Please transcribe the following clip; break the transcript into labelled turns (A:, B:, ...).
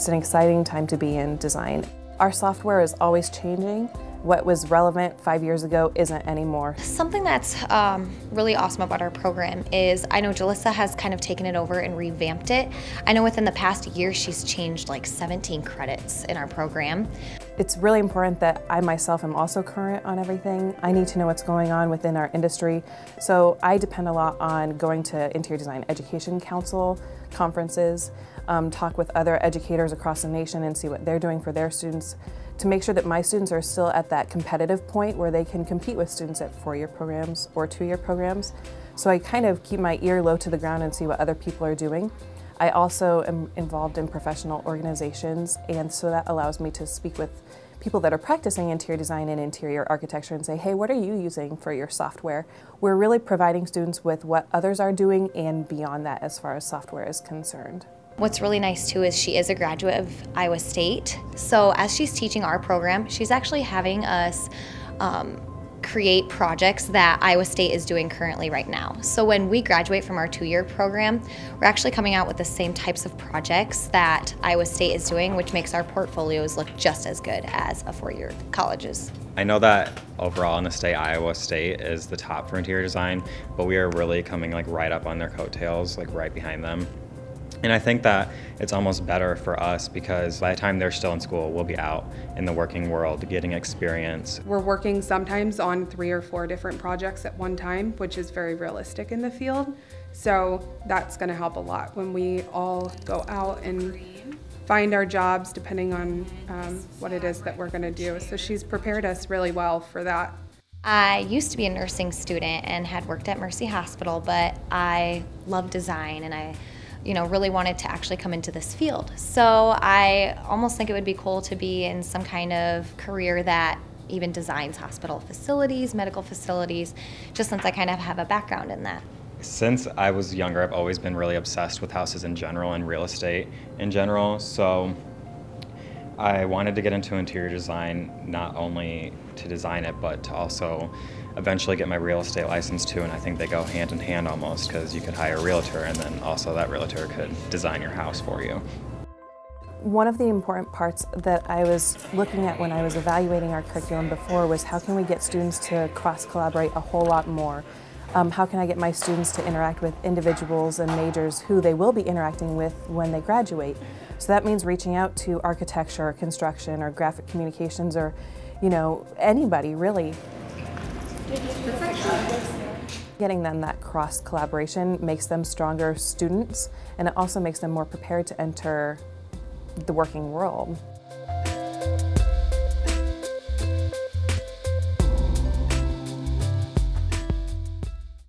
A: It's an exciting time to be in design. Our software is always changing. What was relevant 5 years ago isn't anymore.
B: Something that's really awesome about our program is I know Jillissa has kind of taken it over and revamped it. I know within the past year she's changed like 17 credits in our program.
A: It's really important that I myself am also current on everything. I need to know what's going on within our industry, so I depend a lot on going to Interior Design Education Council conferences, talk with other educators across the nation and see what they're doing for their students to make sure that my students are still at that competitive point where they can compete with students at 4-year programs or 2-year programs. So I kind of keep my ear low to the ground and see what other people are doing. I also am involved in professional organizations, and so that allows me to speak with people that are practicing interior design and interior architecture and say, hey, what are you using for your software? We're really providing students with what others are doing and beyond that as far as software is concerned.
B: What's really nice too is she is a graduate of Iowa State, so as she's teaching our program, she's actually having us create projects that Iowa State is doing currently right now. So when we graduate from our 2-year program, we're actually coming out with the same types of projects that Iowa State is doing, which makes our portfolios look just as good as a 4-year college's.
C: I know that overall in the state, Iowa State is the top for interior design, but we are really coming like right up on their coattails, like right behind them. And I think that it's almost better for us because by the time they're still in school, we'll be out in the working world getting experience.
D: We're working sometimes on 3 or 4 different projects at one time, which is very realistic in the field. So that's going to help a lot when we all go out and find our jobs depending on what it is that we're going to do. So she's prepared us really well for that.
B: I used to be a nursing student and had worked at Mercy Hospital, but I love design and I really wanted to actually come into this field. So I almost think it would be cool to be in some kind of career that even designs hospital facilities, medical facilities, just since I kind of have a background in that.
C: Since I was younger, I've always been really obsessed with houses in general and real estate in general. So I wanted to get into interior design, not only to design it, but to also eventually get my real estate license too, and I think they go hand in hand almost because you could hire a realtor and then also that realtor could design your house for you.
A: One of the important parts that I was looking at when I was evaluating our curriculum before was how can we get students to cross-collaborate a whole lot more? How can I get my students to interact with individuals and majors who they will be interacting with when they graduate? So that means reaching out to architecture or construction or graphic communications or, anybody really. Getting them that cross-collaboration makes them stronger students, and it also makes them more prepared to enter the working world.